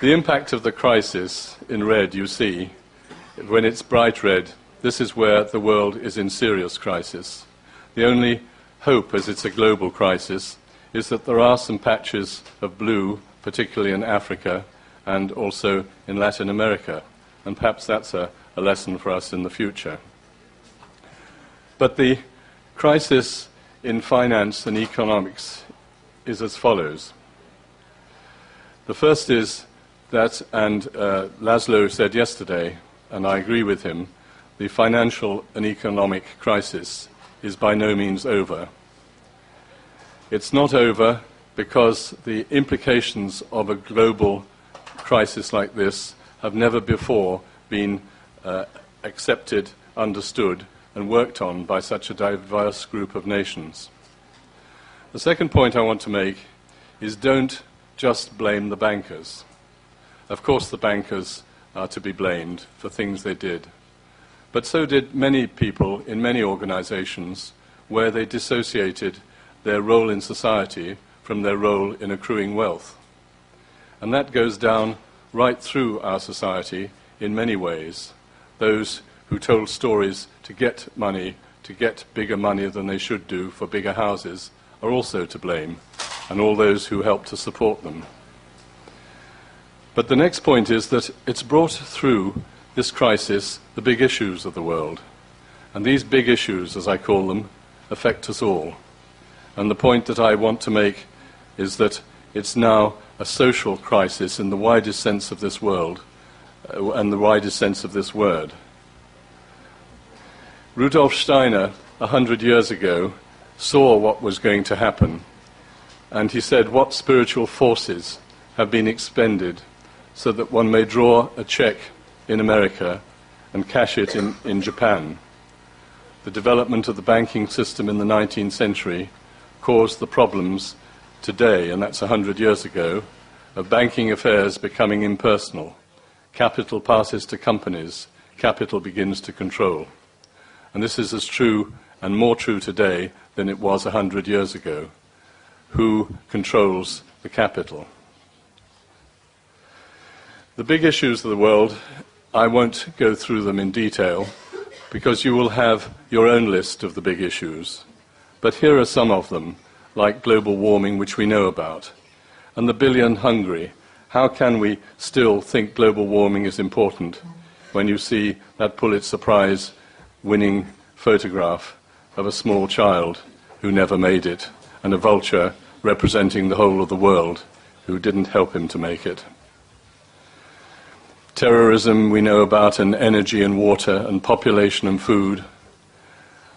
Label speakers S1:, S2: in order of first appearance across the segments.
S1: The impact of the crisis, in red you see, when it's bright red, this is where the world is in serious crisis. The only hope, as it's a global crisis, is that there are some patches of blue, particularly in Africa and also in Latin America, and perhaps that's a lesson for us in the future. But the crisis in finance and economics is as follows. The first is that, and Laszlo said yesterday, and I agree with him, the financial and economic crisis is by no means over. It's not over because the implications of a global crisis like this have never before been accepted, understood, and worked on by such a diverse group of nations. The second point I want to make is don't just blame the bankers. Of course the bankers are to be blamed for things they did, but so did many people in many organizations where they dissociated their role in society from their role in accruing wealth. And that goes down right through our society in many ways. Those who told stories to get money, to get bigger money than they should do for bigger houses, are also to blame, and all those who helped to support them. But the next point is that it's brought through this crisis the big issues of the world. And these big issues, as I call them, affect us all. And the point that I want to make is that it's now a social crisis in the widest sense of this world, and the widest sense of this word. Rudolf Steiner, 100 years ago, saw what was going to happen, and he said, what spiritual forces have been expended so that one may draw a check in America and cash it in Japan? The development of the banking system in the 19th century caused the problems today, and that's 100 years ago, of banking affairs becoming impersonal. Capital passes to companies, capital begins to control. And this is as true and more true today than it was 100 years ago. Who controls the capital? The big issues of the world, I won't go through them in detail because you will have your own list of the big issues. But here are some of them, like global warming, which we know about, and the billion hungry. How can we still think global warming is important when you see that Pulitzer Prize winning photograph of a small child who never made it, and a vulture representing the whole of the world who didn't help him to make it? Terrorism we know about, and energy and water and population and food,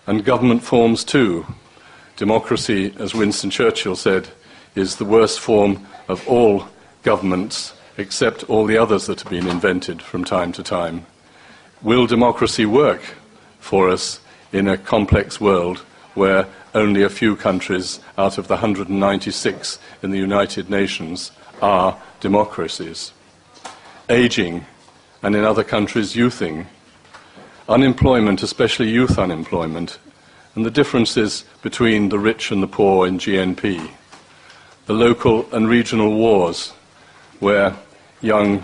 S1: and government forms too. Democracy, as Winston Churchill said, is the worst form of all governments except all the others that have been invented from time to time. Will democracy work for us in a complex world where only a few countries out of the 196 in the United Nations are democracies? Aging, and in other countries youthing. Unemployment, especially youth unemployment, and the differences between the rich and the poor in GNP. The local and regional wars, where young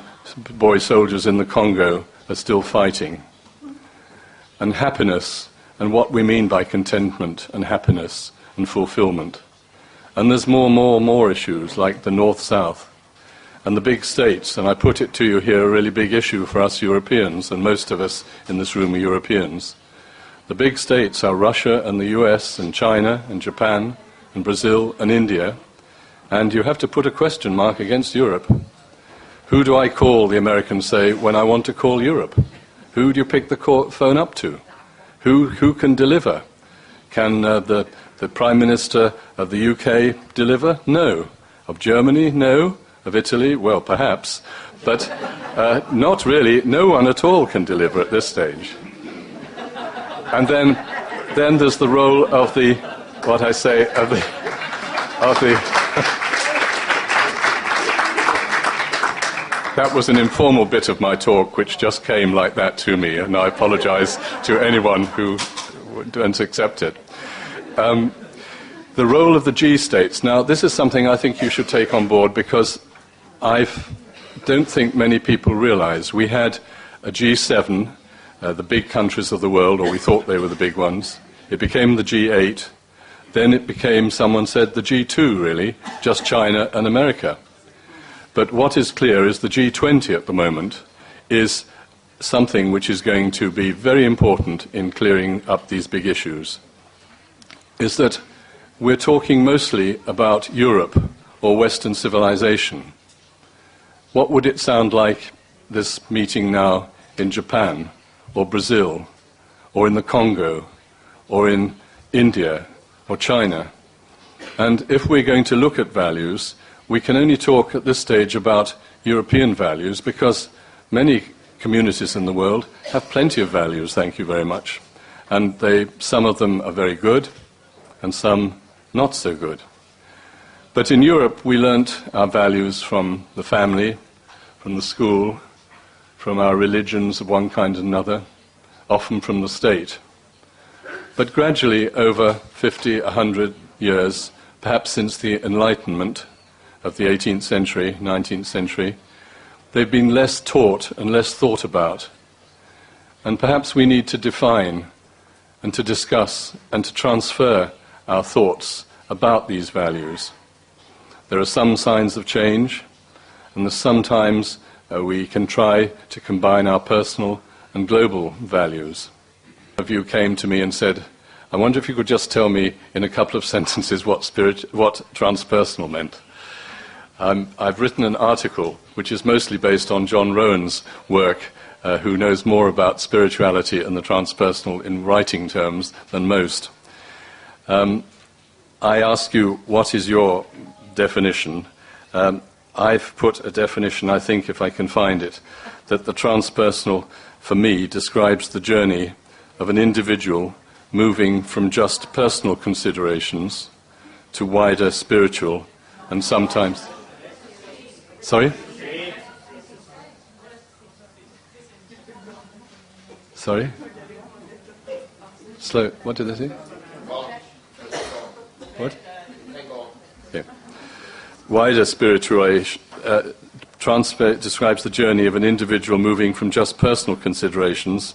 S1: boy soldiers in the Congo are still fighting. And happiness, and what we mean by contentment and happiness and fulfillment. And there's more issues, like the North-South. And the big states, and I put it to you here, a really big issue for us Europeans, and most of us in this room are Europeans. The big states are Russia and the US and China and Japan and Brazil and India, and you have to put a question mark against Europe. Who do I call, the Americans say, when I want to call Europe? Who do you pick the phone up to? Who can deliver? Can the Prime Minister of the UK deliver? No. Of Germany? No. Of Italy? Well, perhaps. But not really. No one at all can deliver at this stage. And then there's the role of the, what I say, of the that was an informal bit of my talk which just came like that to me, and I apologize to anyone who don't accept it. The role of the G states. Now, this is something I think you should take on board, because I've don't think many people realize. We had a G7, the big countries of the world, or we thought they were the big ones. It became the G8. Then it became, someone said, the G2, really, just China and America. But what is clear is the G20 at the moment is something which is going to be very important in clearing up these big issues, is that we're talking mostly about Europe or Western civilization. What would it sound like, this meeting now, in Japan or Brazil or in the Congo or in India or China? And if we're going to look at values, we can only talk at this stage about European values, because many communities in the world have plenty of values, thank you very much. And some of them are very good and some not so good. But in Europe, we learnt our values from the family, from the school, from our religions of one kind and another, often from the state. But gradually, over 50, 100 years, perhaps since the Enlightenment of the 18th century, 19th century, they've been less taught and less thought about. And perhaps we need to define and to discuss and to transfer our thoughts about these values. There are some signs of change, and sometimes we can try to combine our personal and global values. One of you came to me and said, I wonder if you could just tell me in a couple of sentences what transpersonal meant. I've written an article which is mostly based on John Rowan's work, who knows more about spirituality and the transpersonal in writing terms than most. I ask you, what is your definition? I've put a definition, I think, if I can find it, that the transpersonal, for me, describes the journey of an individual moving from just personal considerations to wider spiritual and sometimes... Sorry? Sorry? Slow. What did they say? What? Yeah. Wider spiritualization describes the journey of an individual moving from just personal considerations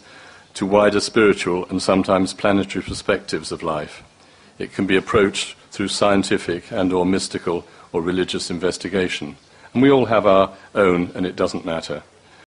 S1: to wider spiritual and sometimes planetary perspectives of life. It can be approached through scientific and or mystical or religious investigation. And we all have our own, and it doesn't matter.